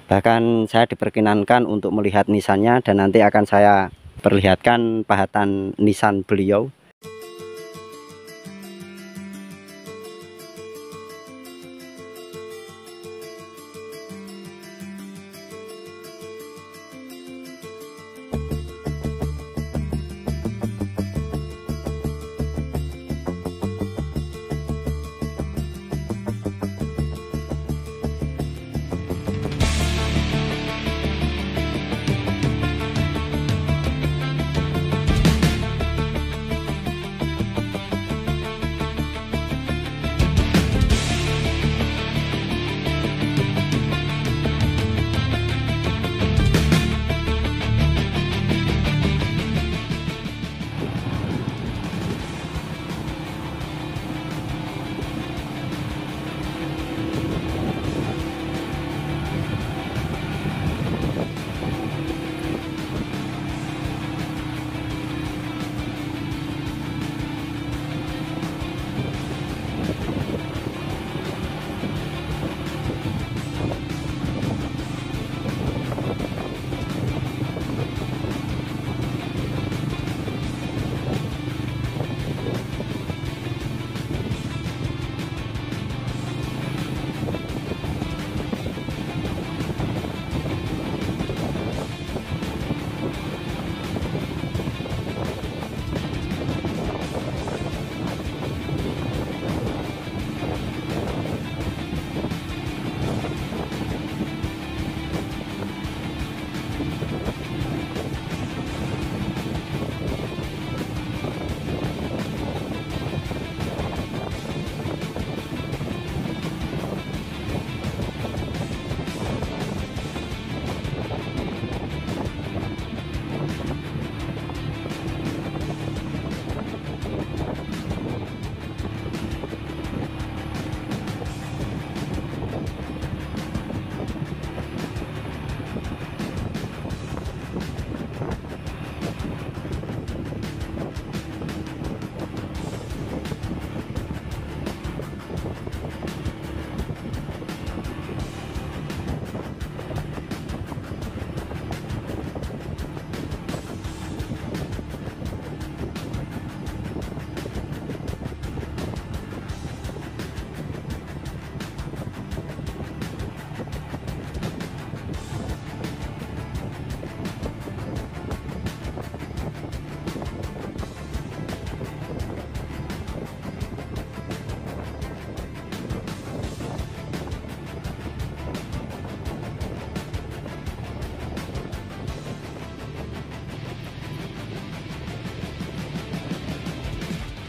Bahkan saya diperkenankan untuk melihat nisannya dan nanti akan saya perlihatkan pahatan nisan beliau.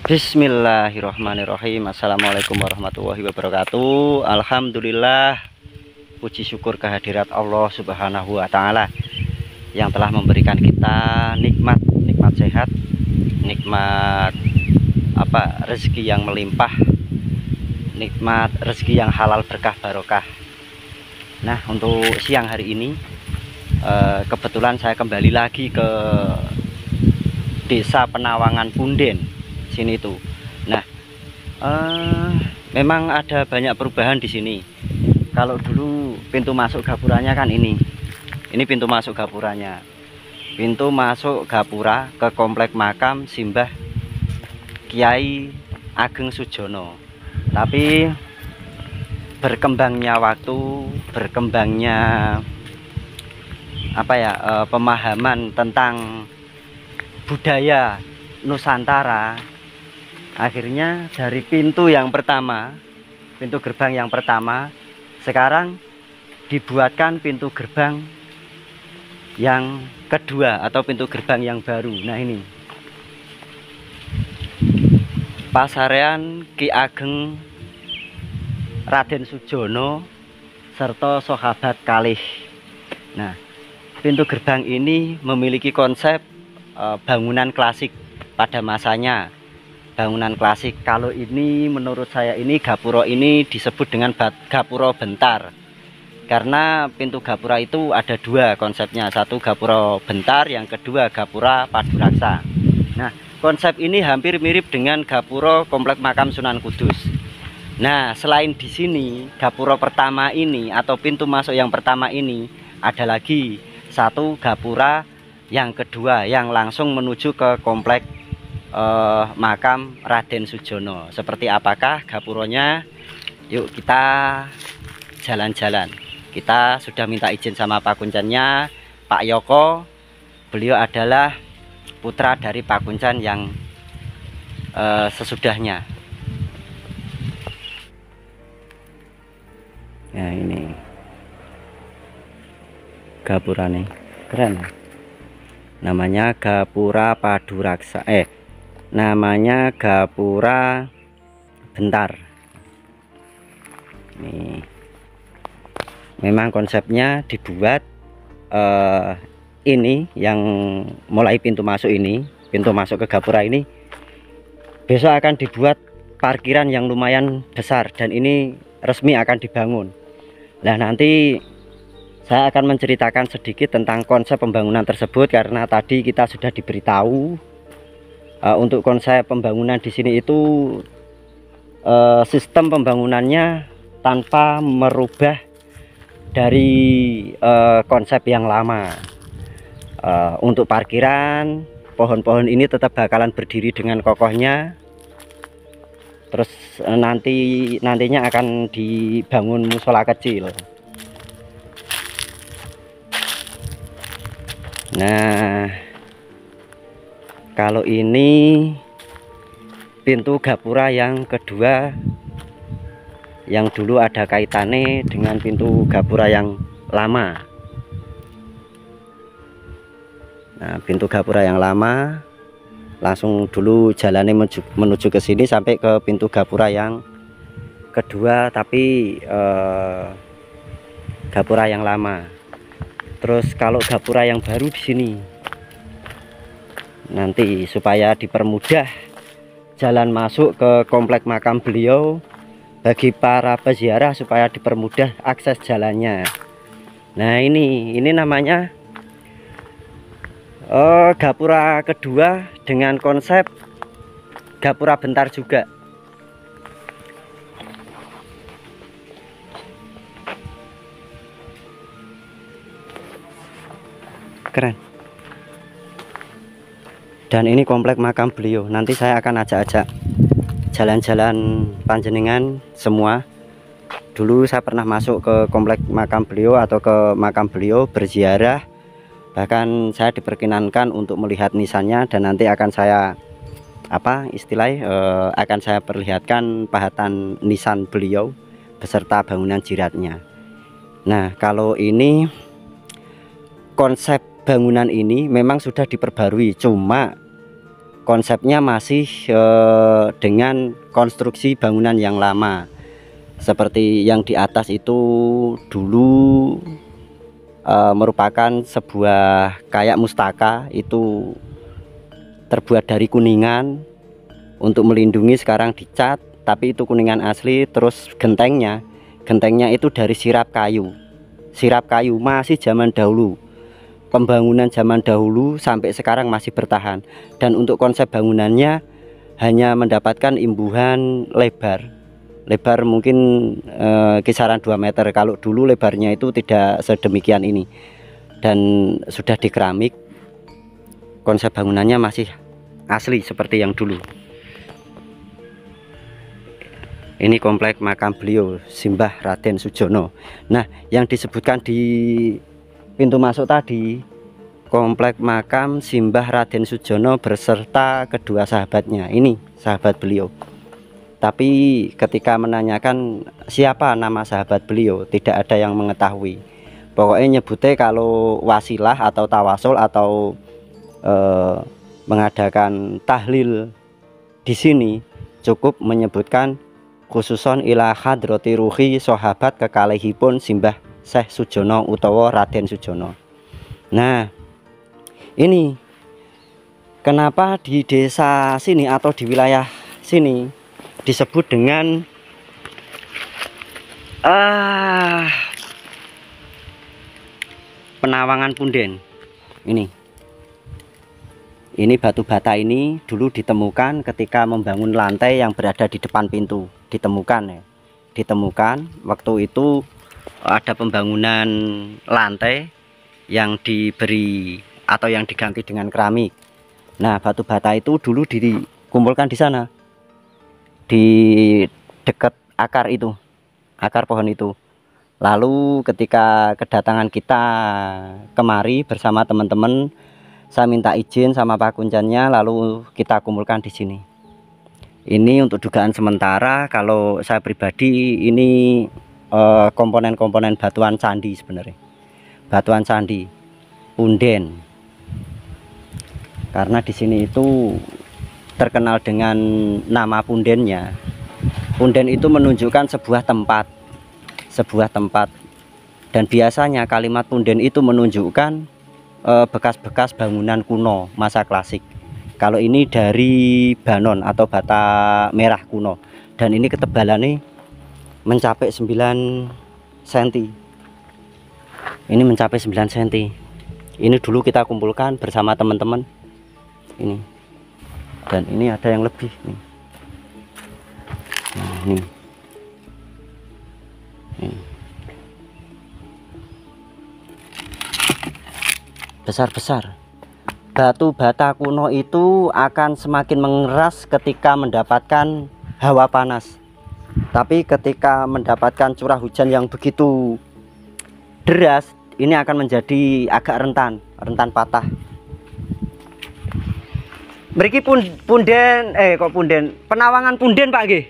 Bismillahirrahmanirrahim. Assalamualaikum warahmatullahi wabarakatuh. Alhamdulillah, puji syukur kehadirat Allah Subhanahu wa Ta'ala yang telah memberikan kita nikmat sehat, nikmat rezeki yang melimpah, nikmat rezeki yang halal berkah barokah. Nah, untuk siang hari ini kebetulan saya kembali lagi ke Desa Penawangan Punden sini tuh. Nah, memang ada banyak perubahan di sini. Kalau dulu pintu masuk gapuranya kan ini pintu masuk gapuranya, pintu masuk gapura ke komplek makam Simbah Kiai Ageng Sujono. Tapi berkembangnya waktu, berkembangnya pemahaman tentang budaya Nusantara, akhirnya dari pintu yang pertama, pintu gerbang yang pertama, sekarang dibuatkan pintu gerbang yang kedua atau pintu gerbang yang baru. Nah, ini Pasarean Ki Ageng Raden Sujono serta sahabat kalih. Nah, pintu gerbang ini memiliki konsep bangunan klasik pada masanya. Bangunan klasik. Kalau ini menurut saya ini gapura ini disebut dengan gapura bentar, karena pintu gapura itu ada dua konsepnya, satu gapura bentar, yang kedua gapura paduraksa. Nah, konsep ini hampir mirip dengan gapura komplek makam Sunan Kudus. Nah, selain di sini, gapura pertama ini atau pintu masuk yang pertama ini, ada lagi satu gapura yang kedua yang langsung menuju ke komplek makam Raden Sujono. Seperti apakah gapuronya? Yuk kita jalan-jalan. Kita sudah minta izin sama Pak Kuncannya, Pak Yoko. Beliau adalah putra dari Pak Kuncan yang sesudahnya. Nah, ini gapura nih, keren. Namanya gapura Paduraksa. Namanya gapura bentar. Nih, memang konsepnya dibuat ini yang mulai pintu masuk ini, pintu masuk ke gapura ini besok akan dibuat parkiran yang lumayan besar dan ini resmi akan dibangun. Nah, nanti saya akan menceritakan sedikit tentang konsep pembangunan tersebut karena tadi kita sudah diberitahu untuk konsep pembangunan di sini itu sistem pembangunannya tanpa merubah dari konsep yang lama. Untuk parkiran, pohon-pohon ini tetap bakalan berdiri dengan kokohnya. Terus nantinya akan dibangun musola kecil. Nah, kalau ini pintu gapura yang kedua yang dulu ada kaitannya dengan pintu gapura yang lama. Nah, pintu gapura yang lama langsung dulu jalannya menuju ke sini sampai ke pintu gapura yang kedua, tapi gapura yang lama. Terus kalau gapura yang baru di sini nanti supaya dipermudah jalan masuk ke komplek makam beliau bagi para peziarah, supaya dipermudah akses jalannya. Nah, ini namanya gapura kedua dengan konsep gapura bentar juga. Keren. Dan ini komplek makam beliau. Nanti saya akan ajak-ajak jalan-jalan panjenengan semua. Dulu saya pernah masuk ke komplek makam beliau atau ke makam beliau berziarah. Bahkan saya diperkenankan untuk melihat nisannya dan nanti akan saya akan saya perlihatkan pahatan nisan beliau beserta bangunan jiratnya. Nah, kalau ini konsep bangunan ini memang sudah diperbarui, cuma konsepnya masih dengan konstruksi bangunan yang lama. Seperti yang di atas itu dulu merupakan sebuah kayak mustaka, itu terbuat dari kuningan untuk melindungi, sekarang dicat, tapi itu kuningan asli. Terus gentengnya itu dari sirap kayu masih zaman dahulu. Pembangunan zaman dahulu sampai sekarang masih bertahan, dan untuk konsep bangunannya hanya mendapatkan imbuhan lebar mungkin kisaran 2 meter. Kalau dulu lebarnya itu tidak sedemikian ini, dan sudah di keramik. Konsep bangunannya masih asli seperti yang dulu. Ini komplek makam beliau Simbah Raden Sujono. Nah, yang disebutkan di pintu masuk tadi, komplek makam Simbah Raden Sujono beserta kedua sahabatnya. Ini sahabat beliau. Tapi ketika menanyakan siapa nama sahabat beliau, tidak ada yang mengetahui. Pokoknya nyebutnya kalau wasilah atau tawasul atau mengadakan tahlil di sini cukup menyebutkan khususon ila hadrati ruhi sahabat kekalihipun Simbah Syekh Sujono utawa Raden Sujono. Nah, ini kenapa di desa sini atau di wilayah sini disebut dengan Penawangan Punden. Ini batu bata ini dulu ditemukan ketika membangun lantai yang berada di depan pintu, ditemukan ya. ditemukan. Waktu itu ada pembangunan lantai yang diberi atau yang diganti dengan keramik. Nah, batu bata itu dulu dikumpulkan di sana, di dekat akar itu, akar pohon itu. Lalu ketika kedatangan kita kemari bersama teman-teman, saya minta izin sama Pak Kuncannya, lalu kita kumpulkan di sini. Ini untuk dugaan sementara. Kalau saya pribadi ini komponen-komponen batuan candi sebenarnya, batuan candi punden. Karena di sini itu terkenal dengan nama pundennya. Punden itu menunjukkan sebuah tempat, dan biasanya kalimat punden itu menunjukkan bekas-bekas bangunan kuno masa klasik. Kalau ini dari banon atau bata merah kuno, dan ini ketebalannya mencapai 9 cm. Ini mencapai 9 cm. Ini dulu kita kumpulkan bersama teman-teman ini, dan ini ada yang lebih nih. Nah, ini besar-besar. Batu bata kuno itu akan semakin mengeras ketika mendapatkan hawa panas, tapi ketika mendapatkan curah hujan yang begitu deras, ini akan menjadi agak rentan patah. Mriki punden Penawangan punden Pak nggih.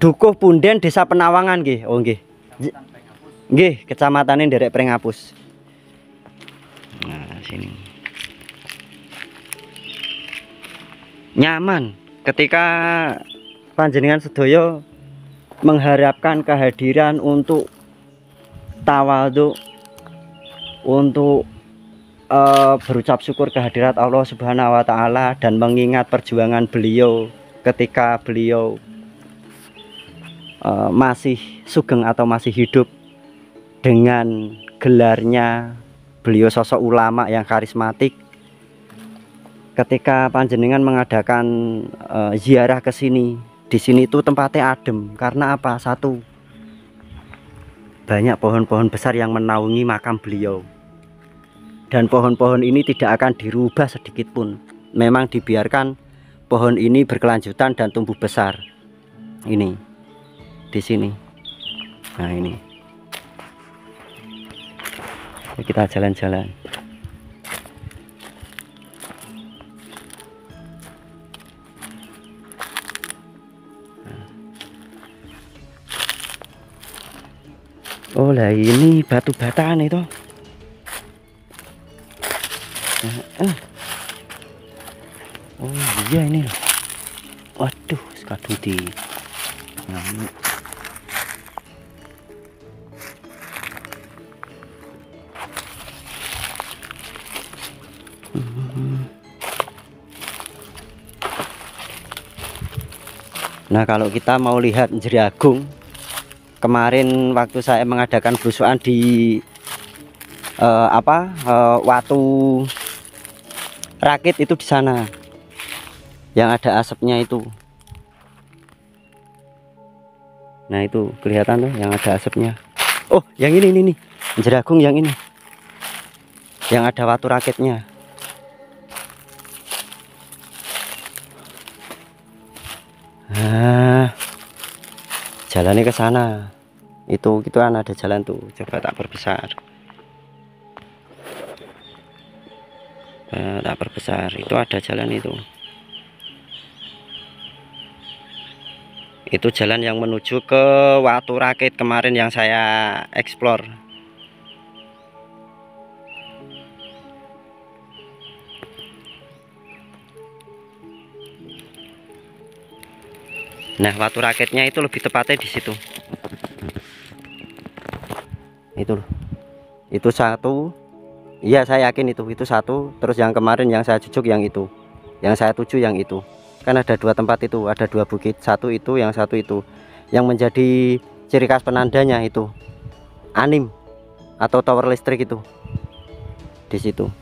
Dukuh punden Desa Penawangan nggih. Oh nggih. Nggih, kecamatannya Nderek Prengapus. Nah, sini. Nyaman ketika panjenengan sedaya mengharapkan kehadiran untuk tawadhu, untuk berucap syukur kehadirat Allah Subhanahu wa Ta'ala, dan mengingat perjuangan beliau ketika beliau masih sugeng atau masih hidup, dengan gelarnya beliau sosok ulama yang karismatik. Ketika panjenengan mengadakan ziarah ke sini, di sini itu tempatnya adem. Karena apa? Satu, banyak pohon-pohon besar yang menaungi makam beliau. Dan pohon-pohon ini tidak akan dirubah sedikit pun. Memang dibiarkan pohon ini berkelanjutan dan tumbuh besar. Ini di sini. Nah, ini kita jalan-jalan. Oh lah, ini batu bataan itu. Oh iya ini loh. Waduh, kadung di ngamuk. Nah, kalau kita mau lihat jeragung, kemarin waktu saya mengadakan belusukan di Watu Rakit itu, di sana yang ada asapnya itu. Nah, itu kelihatan tuh yang ada asapnya. Oh, yang ini jeragung, yang ini yang ada Watu Rakitnya. Nah, jalannya ke sana. Itu kan ada jalan tuh. Coba tak perbesar. Tak perbesar. Itu ada jalan itu. Itu jalan yang menuju ke Watu Rakit kemarin yang saya explore. Nah, Watu Rakitnya itu lebih tepatnya di situ. Itu loh. Itu satu. Iya, saya yakin itu satu. Terus yang kemarin yang saya cucuk yang itu. Yang saya tuju yang itu. Kan ada dua tempat itu, ada dua bukit. Satu itu, yang satu itu. Yang menjadi ciri khas penandanya itu anim atau tower listrik itu. Di situ.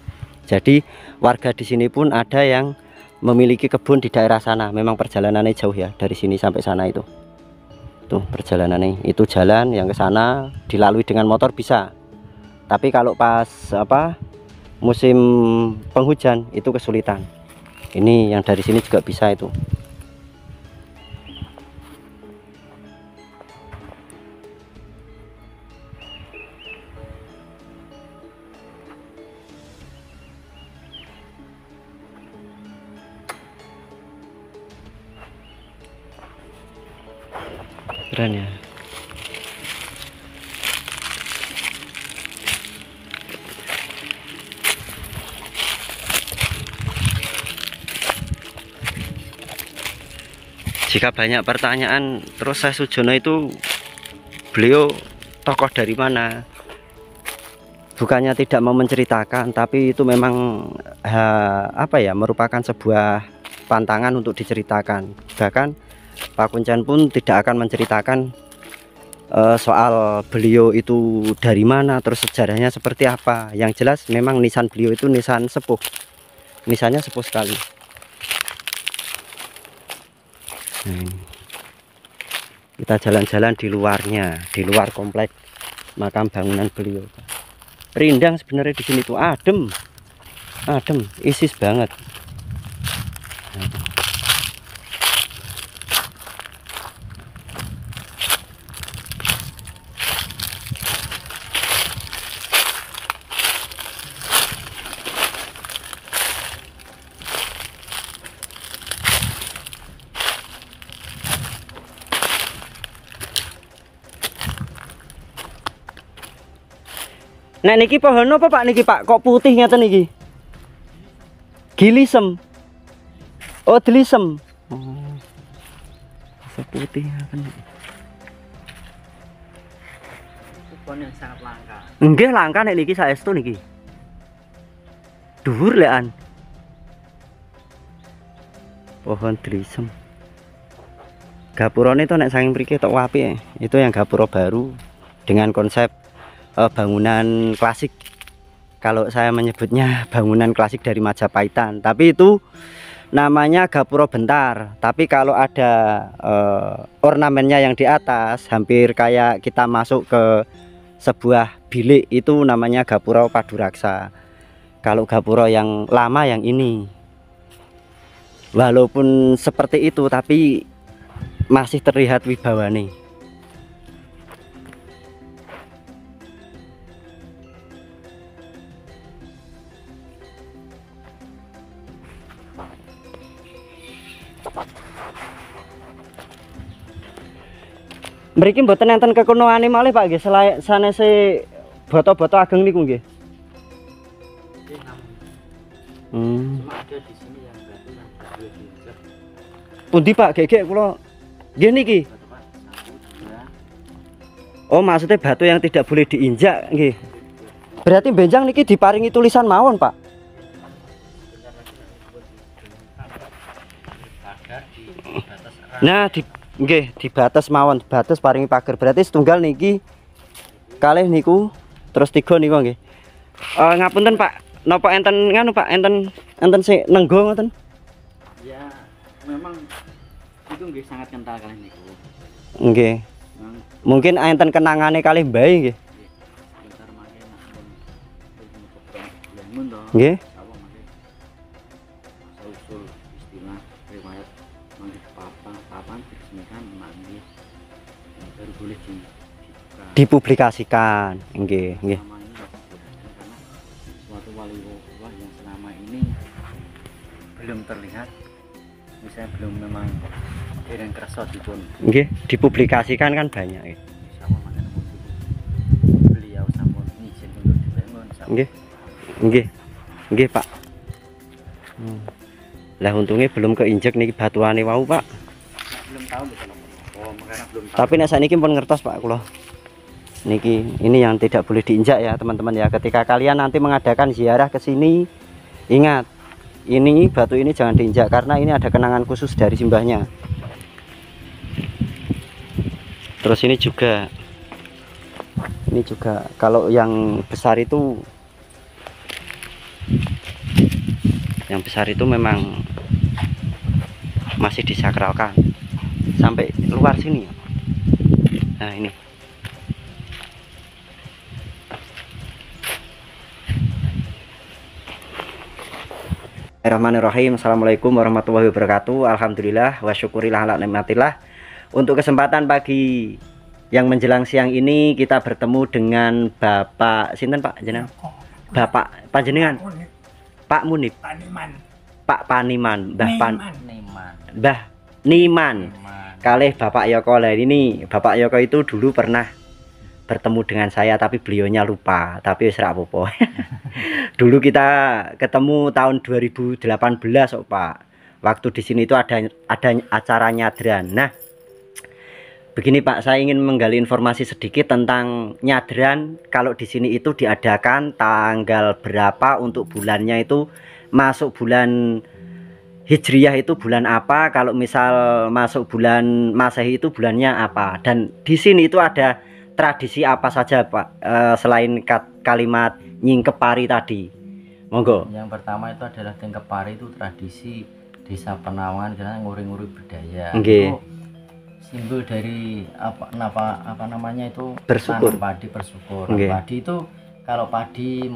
Jadi warga di sini pun ada yang memiliki kebun di daerah sana. Memang perjalanannya jauh ya, dari sini sampai sana itu. Tuh perjalanan nih, itu jalan yang ke sana dilalui dengan motor bisa. Tapi kalau pas musim penghujan itu kesulitan. Ini yang dari sini juga bisa itu. Keren ya. Jika banyak pertanyaan, terus saya Sujono itu beliau tokoh dari mana? Bukannya tidak mau menceritakan, tapi itu memang merupakan sebuah pantangan untuk diceritakan. Bahkan Pak Kuncen pun tidak akan menceritakan soal beliau itu dari mana, terus sejarahnya seperti apa. Yang jelas memang nisan beliau itu nisan sepuh, nisannya sepuh sekali. Kita jalan-jalan di luarnya, di luar komplek makam bangunan beliau. Rindang sebenarnya di sini tuh adem, isis banget. Nah niki pohon apa Pak niki Pak? Kok putih ngeten niki? Gilisem. Oh, delisem. Oh. Seputih ngeten. Pohon yang sangat langka. Nggih langka nek niki saestu niki. Dhuwur lekan. Pohon delisem. Gapurane to nek saking mriki tok apik. Itu yang gapura baru dengan konsep bangunan klasik. Kalau saya menyebutnya bangunan klasik dari Majapahitan, tapi itu namanya gapura bentar. Tapi kalau ada ornamennya yang di atas, hampir kayak kita masuk ke sebuah bilik, itu namanya gapura paduraksa. Kalau gapura yang lama yang ini, walaupun seperti itu tapi masih terlihat wibawane. Mriki mboten enten kekonoane malih Pak nggih, sanese boto-boto ageng niku nggih. Cuma ada di sini yang batu yang boleh diinjak. Pundi Pak gegek kula. Nggih niki. Oh, maksudnya batu yang tidak boleh diinjak nggih. Berarti benjang niki diparingi tulisan mawon, Pak. Nah, nggih di batas mawon, batas paringi pager. Berarti setunggal niki kalih niku terus 3 niku nggih. Ngapunten Pak, napa enten nganu Pak, enten sing nenggo ngoten? Ya, memang itu nggih sangat kental kalih niku. Nggih. Mungkin enten kenangane kalih mbae nggih. Sebentar mangke nak nggih. Usul istilah riwayat mangke papan diresmikan mangke baru boleh dipublikasikan. Nggih, nggih. Karena suatu waliullah yang selama ini belum terlihat, misalnya belum memang dereng kersa dipun. Nggih, dipublikasikan kan banyak nggih. Beliau sampun izin untuk dibangun. Nggih. Nggih. Nggih, Pak. Lah untungnya belum keinjek niki batuane wau, Pak. Belum tahu betul. Oh, makanya belum tahu. Tapi nek saniki pun ngertos, Pak, kula. Niki ini yang tidak boleh diinjak ya, teman-teman ya. Ketika kalian nanti mengadakan ziarah ke sini, ingat, ini batu ini jangan diinjak karena ini ada kenangan khusus dari simbahnya. Terus ini juga kalau yang besar itu memang masih disakralkan sampai luar sini. Nah, ini. Bismillahirrahmanirrahim. Assalamualaikum warahmatullahi wabarakatuh. Alhamdulillah wa syukurillah ala nikmatillah. Untuk kesempatan pagi yang menjelang siang ini kita bertemu dengan Bapak sinten Pak jenengan? Bapak panjenengan? Pak Munib. Pak Paniman, Mbah Niman. Kalih Bapak Yoko. Lah ini Bapak Yoko itu dulu pernah bertemu dengan saya tapi beliaunya lupa, tapi wis ra apa-apa. Dulu kita ketemu tahun 2018 Pak. Waktu di sini itu ada acara nyadran. Nah, begini Pak, saya ingin menggali informasi sedikit tentang nyadran. Kalau di sini itu diadakan tanggal berapa, untuk bulannya itu masuk bulan Hijriyah itu bulan apa, kalau misal masuk bulan Masehi itu bulannya apa, dan di sini itu ada tradisi apa saja Pak, selain kalimat nyingkep pari tadi. Monggo. Yang pertama itu adalah nyingkep pari, itu tradisi desa Penawangan karena nguri-nguri budaya. Okay. Itu simbol dari apa namanya itu bersyukur, tanam padi, bersyukur. Okay. Padi itu kalau padi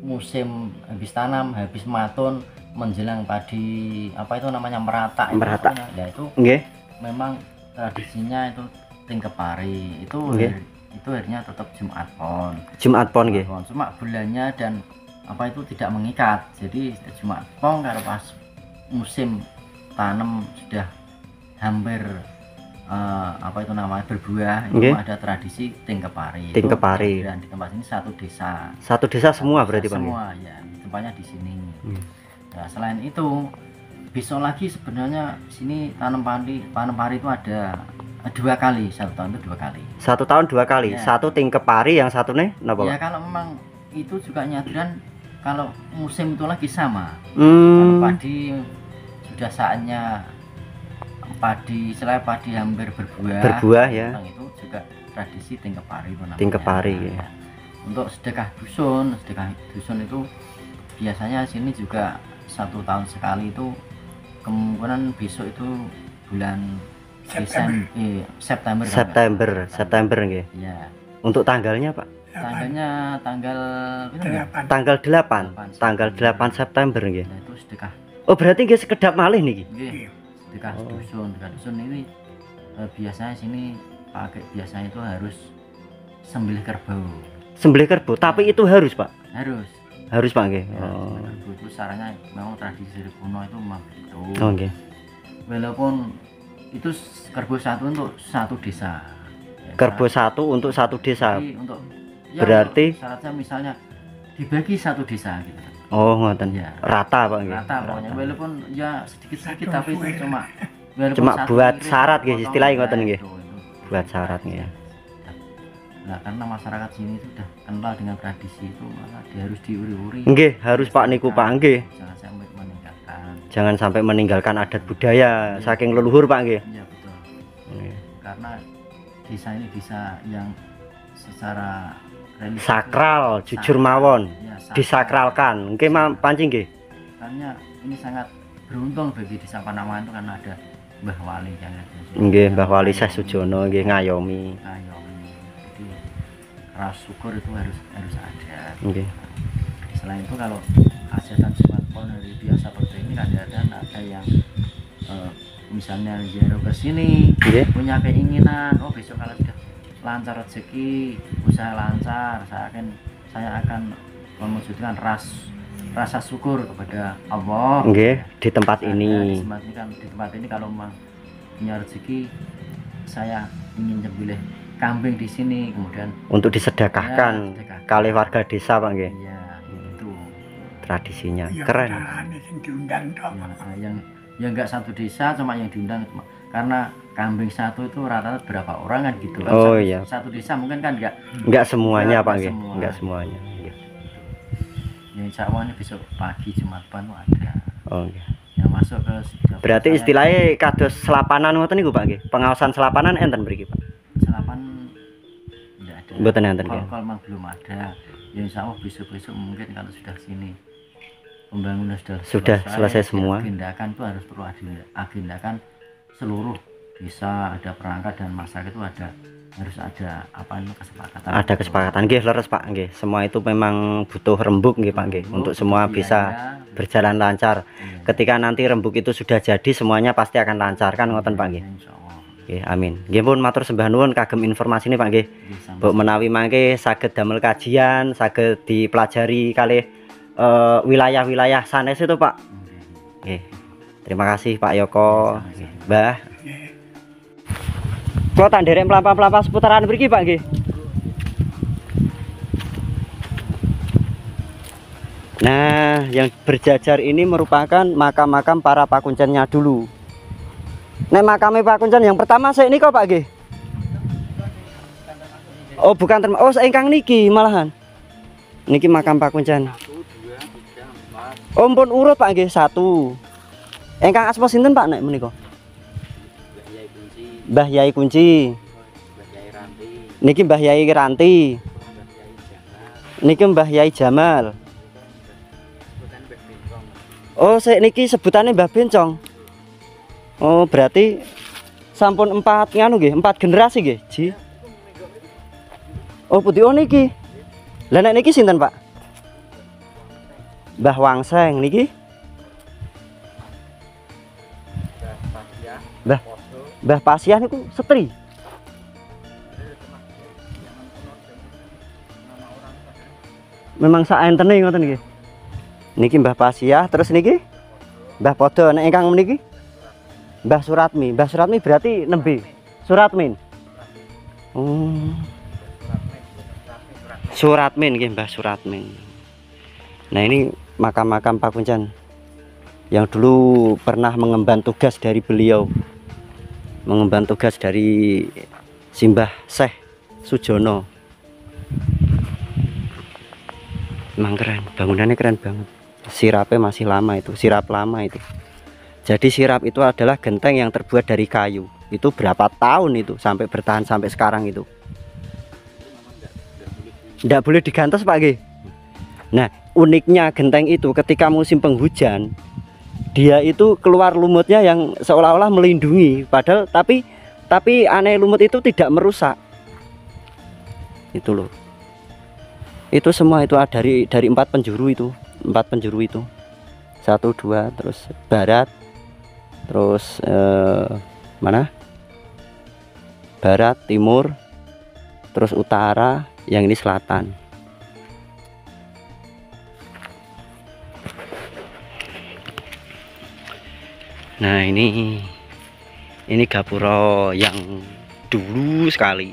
musim habis tanam, habis matun, menjelang padi apa itu namanya merata. Ya itu okay. Memang tradisinya itu nyingkep pari itu, okay. Itu harinya tetap Jumat Pon. Jumat Pon nggih. Cuma bulannya dan apa itu tidak mengikat. Jadi Jumat Pon kalau pas musim tanam sudah hampir apa itu namanya berbuah, okay. Itu ada tradisi nyingkep pari. Nyingkep pari. Dan di tempat ini satu desa. Satu desa semua berarti Pak. Semua ya, tempatnya di sini. Nah, selain itu besok lagi sebenarnya sini tanam pari itu ada 2 kali, 1 tahun itu 2 kali. 1 tahun 2 kali. Ya. Satu nyingkep pari, yang satu nih napa? Ya kalau memang itu juga nyadran kalau musim itu lagi sama. Kalau padi sudah saatnya padi, selain padi hampir berbuah ya. Itu juga tradisi nyingkep pari itu namanya. Nyingkep pari ya. Untuk sedekah dusun itu biasanya sini juga 1 tahun sekali itu, kemungkinan besok itu bulan September nggih. Ya. Untuk tanggalnya Pak? Tanggalnya tanggal 8 September nggih. Nah, itu sedekah. Oh, berarti nggih sekedap malih niki. Nggih. Sedekah dusun ini biasanya sini biasanya itu harus sembelih kerbau. Tapi itu harus Pak? Harus Pak nggih. Ya, kerbau itu caranya memang tradisi dari kuno itu memang begitu. Oh nggih. Walaupun itu kerbau satu untuk satu desa. Ya, kerbau satu untuk satu desa. Untuk berarti syaratnya misalnya dibagi satu desa gitu. Oh ngoten. Ya. Rata Pak nggih. Rata pokoknya, walaupun ya sedikit-sedikit tapi itu cuma buat syarat nggih, istilahnya ngoten nggih. Buat syarat nggih. Nah, karena masyarakat sini sudah kenal dengan tradisi itu, maka dia harus diuri-uri. Nggih, harus Pak niku Pak nggih. Jangan sampai meninggalkan adat budaya saking leluhur Pak nggih. Iya betul. Karena desa ini desa yang secara sakral, jujur mawon, disakralkan. Nggih pancing nggih. Karena ini sangat beruntung bagi desa Panawangan itu karena ada Mbah Wali yang ada. Nggih, Mbah Wali Syekh Sujono nggih ngayomi. Jadi rasa syukur itu harus ada. Nggih. Selain itu kalau hajatan Jumat Pon hari biasa seperti ini kadang-kadang ada yang misalnya ziarah ke sini, punya keinginan, oh besok kalau sudah lancar rezeki, usaha lancar, saya akan mewujudkan rasa syukur kepada Allah. Di tempat ini. Di tempat ini kalau memang punya rezeki, saya ingin nyembelih kambing di sini, kemudian untuk disedekahkan kali warga desa Pak nggih. Iya, itu tradisinya keren. Yang enggak satu desa, cuma yang diundang karena kambing satu itu rata-rata berapa orang kan gitu kan. Oh iya. Satu desa mungkin kan enggak semuanya Pak nggih. Enggak semuanya. Ya insya Allah ini besok pagi Jumat Pon ada. Oh iya. Yang masuk ke berarti istilahnya kados selapanan ngoten niku Pak nggih. Pengawasan selapanan enten mriki Pak. Selapan enggak ada. Mboten enten nggih. Kalau memang belum ada, ya insya Allah besok-besok mungkin kalau sudah sini pembangunan sudah selesai semua. Agendakan itu harus perlu agendakan seluruh desa, ada perangkat dan masyarakat itu ada harus ada apa ini kesepakatan. Ada kesepakatan nggih leres Pak nggih. Semua itu memang butuh rembuk nggih Pak nggih untuk semua bisa berjalan lancar. Iya. Ketika nanti rembuk itu sudah jadi semuanya pasti akan lancar kan ngoten Pak nggih. Insyaallah. Nggih amin. Nggih pun matur sembah nuwun kagem informasi ini Pak nggih. Mbok menawi mangke saged damel kajian, saged dipelajari kalih wilayah-wilayah sanes itu Pak. Nggih. Terima kasih Pak Yoko. Mbah. Kok tak nderek mlampah-mlampah seputaran mriki Pak nggih. Nah, yang berjajar ini merupakan makam-makam para pakuncennya dulu. Nek makame pakuncen yang pertama saya ini kok Pak nggih. Oh, bukan oh ingkang niki malahan. Niki makam pakuncen. 1 2 3 4. Oh, pun urut Pak nggih 1. Ingkang asma sinten Pak nek menika? Mbah Yai Kunci. Niki Mbah Yai Ranti. Niki Mbah Yai Jamal. Oh, saya niki sebutannya Mbah Bencong. Oh, berarti sampun 4 nganu nggih, 4 generasi nggih, Ji. Oh, putih oh niki. Lah nek niki sinten, Pak? Mbah Wangseng niki. Mbah Pasiah niku setri. Memang saentene ngoten nggih. Niki Mbah Pasiah, terus niki Mbah Podo. Nek ingkang meniki Mbah Suratmi. Mbah Suratmi berarti nembe Suratmin. Suratmin nggih Mbah Suratmin. Nah, ini makam-makam pakuncen yang dulu pernah mengemban tugas dari beliau. Mengemban tugas dari Simbah Syekh Sujono. Emang keren, bangunannya keren banget. Sirapnya masih lama itu, sirap lama itu. Jadi sirap itu adalah genteng yang terbuat dari kayu. Itu berapa tahun itu sampai bertahan sampai sekarang itu. Tidak boleh digantos Pak G. Nah, uniknya genteng itu ketika musim penghujan, dia itu keluar lumutnya yang seolah-olah melindungi, padahal tapi aneh lumut itu tidak merusak. Itu loh. Itu semua itu dari 4 penjuru itu, 4 penjuru itu. 1 2 terus barat, terus mana? Barat, timur, terus utara, yang ini selatan. Nah, ini gapura yang dulu sekali.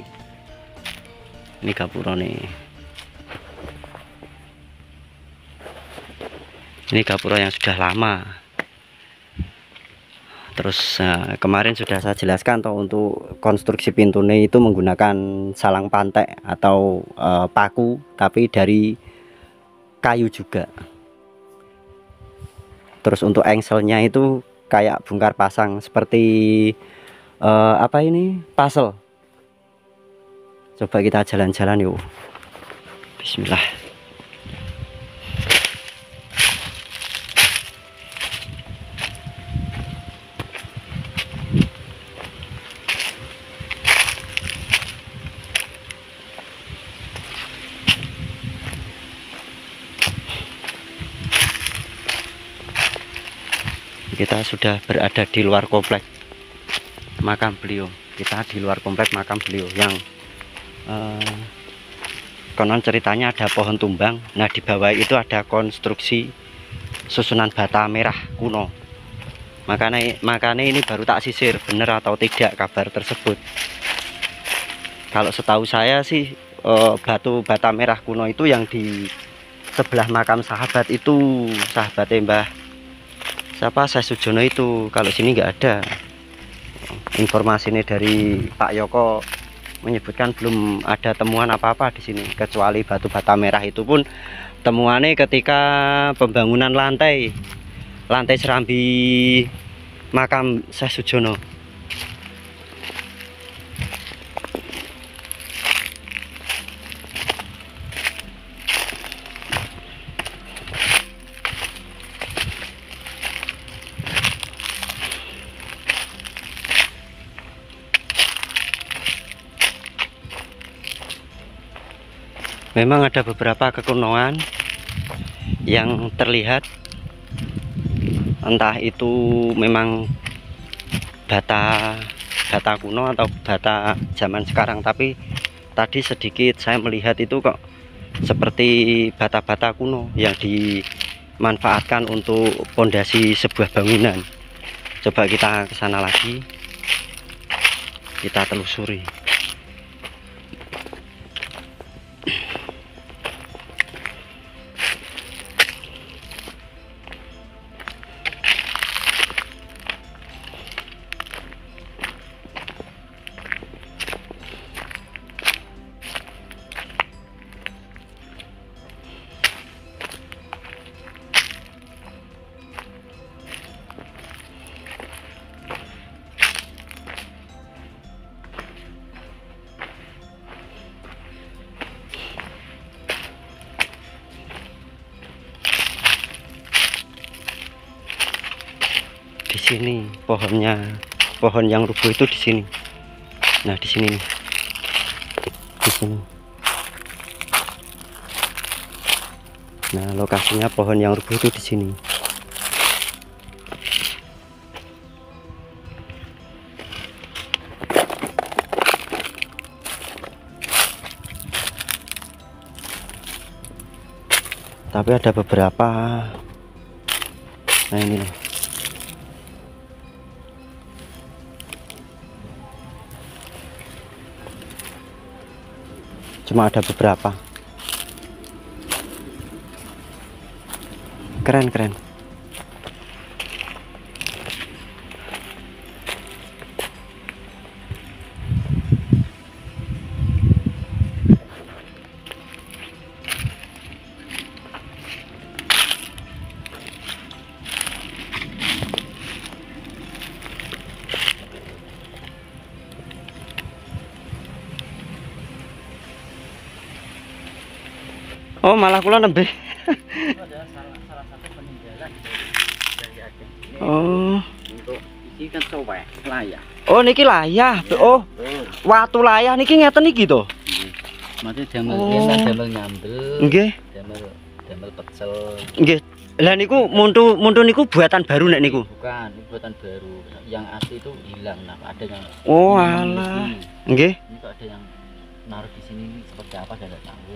Ini gapura nih. Ini gapura yang sudah lama. Terus kemarin sudah saya jelaskan toh, untuk konstruksi pintunya itu menggunakan salang pantek atau paku, tapi dari kayu juga. Terus untuk engselnya itu kayak bongkar pasang seperti apa ini, puzzle. Coba kita jalan-jalan yuk. Bismillah. Kita sudah berada di luar komplek makam beliau. Kita di luar komplek makam beliau yang konon ceritanya ada pohon tumbang. Nah, di bawah itu ada konstruksi susunan bata merah kuno. Makanya ini baru tak sisir benar atau tidak kabar tersebut. Kalau setahu saya sih batu bata merah kuno itu yang di sebelah makam sahabat itu, sahabatnya Mbah siapa, Syekh Sujono itu. Kalau sini nggak ada. Informasi ini dari Pak Yoko menyebutkan belum ada temuan apa-apa di sini kecuali batu bata merah, itu pun temuannya ketika pembangunan lantai serambi makam Syekh Sujono. Memang ada beberapa kekunoan yang terlihat, entah itu memang bata kuno atau bata zaman sekarang, tapi tadi sedikit saya melihat itu kok seperti bata-bata kuno yang dimanfaatkan untuk pondasi sebuah bangunan. Coba kita ke sana lagi, kita telusuri. Di sini pohonnya, pohon yang rubuh itu di sini. Nah, di sini nih. Di sini. Nah, lokasinya pohon yang rubuh itu di sini. Tapi ada beberapa. Nah, ini loh. Cuma ada beberapa. Keren. Oh, malah kula nembe. Itu adalah salah satu peninggalan dari Ageng. Ini Oh. untuk ini kan cowek layah. Oh, niki layah. Oh, watu layah niki ngeten iki to. Maksudnya damel Oh. biasa damel nyambel, Nggih. damel pecel. Nggih. Lah niku muntu niku buatan baru nek niku. Bukan, ini buatan baru. Yang asli itu hilang. Nah, ada yang Oh, menulis alah. ini. Nggih. Ini tuh ada yang naruh di sini, ini seperti apa saya nggak tahu.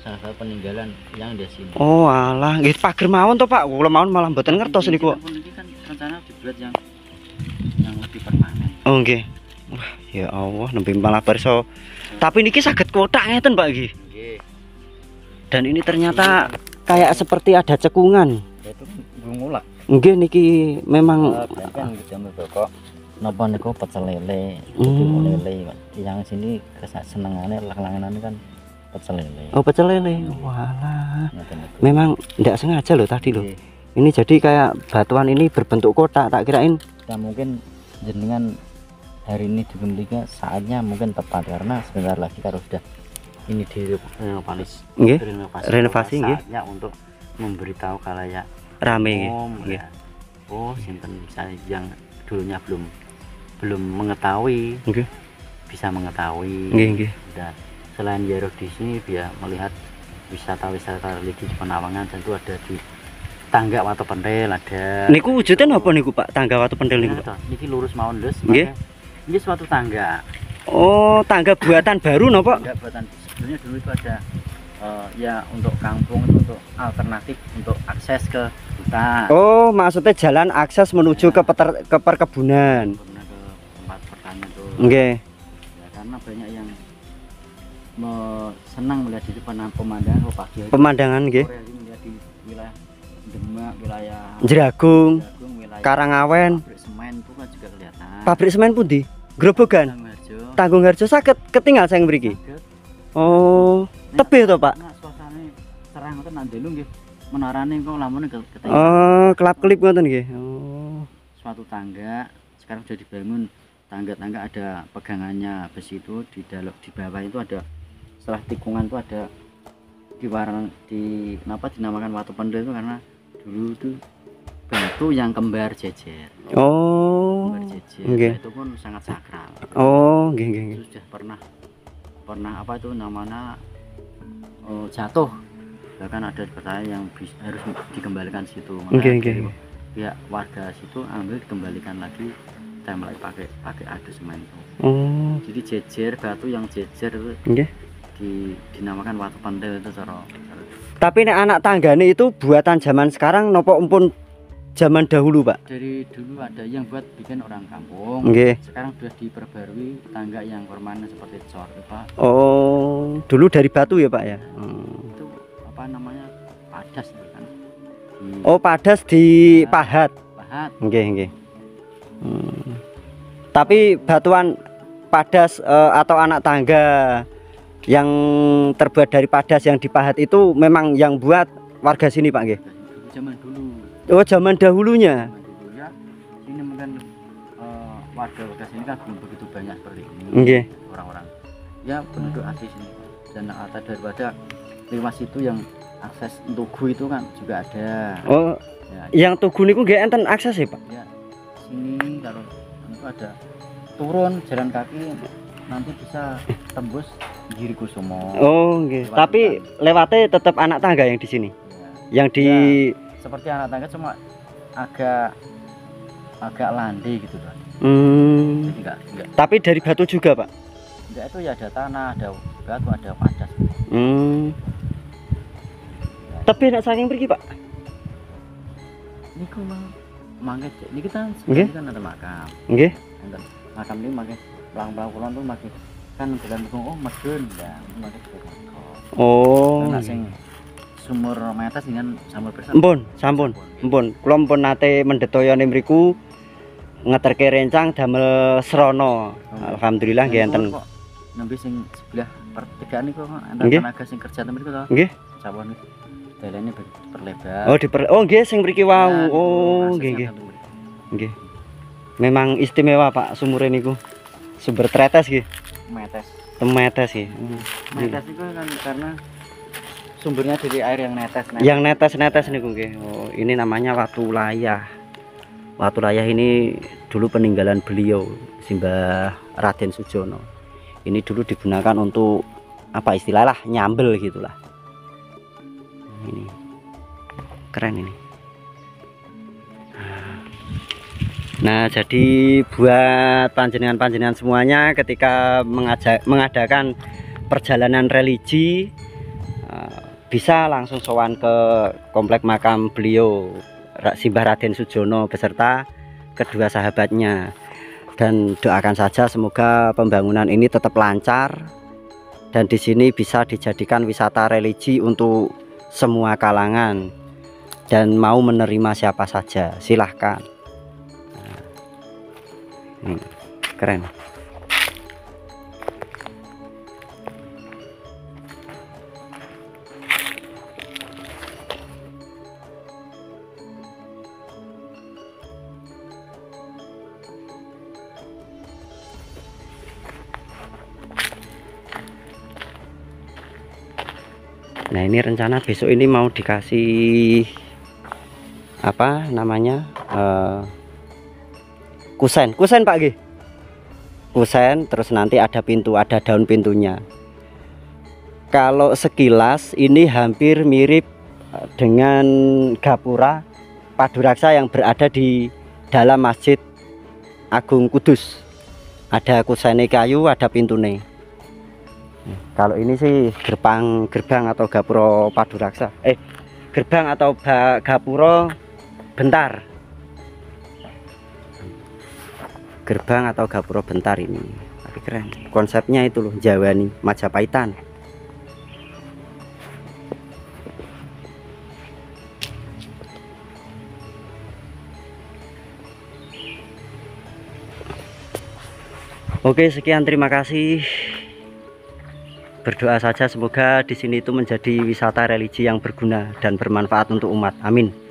Salah satu peninggalan yang di sini. Oh, alah. Nggih, pager mawon to, Pak. Kula mawon malah mboten ngertos niku. Ini kan rencana dibuat yang lebih permanen. Oh, nggih. Wah, ya Allah, nembe malah perso. Tapi niki saged kotak ngeten, Pak nggih. Nggih. Dan ini ternyata kayak seperti ada cekungan. Itu ngulak. Nggih, niki memang Kan damel pokok. Napa niku pecel lele, Hmm. lele. Yang sini senengane langanane kan pecel lele. oh pecel lele. Walah. Ngoten niku. Memang tidak sengaja loh tadi loh. Nggih. Ini jadi kayak batuan ini berbentuk kotak, tak kirain. Ya mungkin jenengan hari ini dikembalikan saatnya mungkin tepat karena sebentar lagi kalau sudah ini direnovasi, Nggih. Renovasi, nggih. saatnya untuk memberitahu kalayak Rame nggih. umum Nggih. ya. Oh, simpen misalnya yang dulunya belum mengetahui Nggih. bisa mengetahui. Nggih. Dan selain Jero di sini dia melihat wisata religi di Penawangan, tentu ada di Tangga Watu Pentil ada. Niku wujudnya napa niku, Pak? Tangga Watu Pentil niku, Pak? Niki lurus mawon Des. Nggih. Ini suatu tangga. Oh, tangga buatan baru napa? Enggak buatan sebenarnya dulu itu ada ya untuk kampung itu untuk alternatif untuk akses ke hutan. Oh, maksudnya jalan akses menuju ke perkebunan. Pernah ke tempat pertanian tuh. Nggih. Ya, karena banyak yang senang melihat itu pemandangan pagi hari. Pemandangan nggih. Sore hari melihat di wilayah Demak, wilayah Jeragung, wilayah Karangawen. pabrik semen itu kan juga kelihatan. Pabrik semen pundi? Grobogan. Tangguharjo. Tanggungarjo saged ketinggal saya mriki. Saged. Oh, tebih to, Pak? Nah, suasananya cerah ngoten nang delu nggih. Menarane kok lamune ketemu. Oh, kelap-kelip ngoten nggih. Oh. Suatu tangga sekarang sudah dibangun tangga-tangga ada pegangannya besi itu di bawah itu ada setelah tikungan itu ada kenapa dinamakan Watu Pentil itu karena dulu itu batu yang kembar jejer. Oh. Kembar jejer. Nggih. Nah, itu pun sangat sakral. Oh, nggih. Itu sudah pernah apa itu namanya jatuh, bahkan ada pertanyaan yang harus dikembalikan situ. Makanya pihak warga situ ambil dikembalikan lagi, template pakai adu semen itu. Jadi jejer batu yang jejer itu dinamakan watu pentil itu cara. Tapi nek anak tanggane itu buatan zaman sekarang nopo empun zaman dahulu, Pak? Dari dulu ada yang buat bikin orang kampung. Sekarang sudah diperbarui tangga yang permanen seperti cor, Pak. Oh, dulu dari batu ya, Pak ya? Itu apa namanya? Padas kan. Oh, padas dipahat. Pahat. Tapi batuan padas atau anak tangga yang terbuat dari padas yang dipahat itu memang yang buat warga sini, Pak nggih? Zaman dulu. Oh, zaman dahulunya. Ya. Ini mungkin warga sini kan belum begitu banyak seperti ini. Orang-orang. Ya, penduduk asli sini. Dan ada daripada lewat situ yang akses Tugu itu kan juga ada. Oh. Ya. Yang Tugu niku nggih enten akses ya, Pak? Ya. Sini kalau itu ada turun jalan kaki nanti bisa tembus Giri Kusumo. Oh, nggih. Tapi lewatnya tetap anak tangga yang di sini. Ya. Yang di seperti anak tangga cuma agak landai gitu kan. Jadi enggak. Tapi dari batu juga, Pak? Enggak, itu ya ada tanah, ada batu, ada padas. Tapi nak saking pergi, Pak? Niku mangke ini kita kan ada makam. Nggih. Makam ini makin pelang-pelang kulon tuh makin kan bulan medun ya, makin oh. Nah, sing sumur metes dengan sumur bersama. Sampun. Kula pun nate mendetoya mriku ngeterke rencang damel srana. Alhamdulillah nggih enten. Nembe sing sebelah pertigaan niku enten tenaga sing kerja temriku to. Nggih. Sawon dalane diperlebar. Oh, nggih sing mriki wau. Oh, nggih. Memang istimewa, Pak, sumure niku. Sumber tretes nggih. Metes nggih. Metes itu kan karena sumbernya dari air yang netes. Yang netes niku nggih. Oh, ini namanya Watu Layah. Watu Layah ini dulu peninggalan beliau, Simbah Raden Sujono. Ini dulu digunakan untuk apa istilahnya nyambel gitulah. Ini keren ini. Nah, jadi buat panjenengan-panjenengan semuanya ketika mengadakan perjalanan religi bisa langsung sowan ke komplek makam beliau Simbah Raden Sujono beserta kedua sahabatnya, dan doakan saja semoga pembangunan ini tetap lancar dan di sini bisa dijadikan wisata religi untuk semua kalangan dan mau menerima siapa saja silahkan. Keren. Nah, ini rencana besok ini mau dikasih apa namanya kusen Pak G. Kusen, terus nanti ada pintu, ada daun pintunya. Kalau sekilas ini hampir mirip dengan gapura Paduraksa yang berada di dalam Masjid Agung Kudus. Ada kusene kayu, ada pintune. Kalau ini sih gerbang atau gapura Paduraksa. Gerbang atau gapura bentar. Gerbang atau gapura bentar ini. Tapi keren. Konsepnya itu loh, Jawani, Majapaitan. Oke, sekian, terima kasih. Berdoa saja semoga di sini itu menjadi wisata religi yang berguna dan bermanfaat untuk umat. Amin.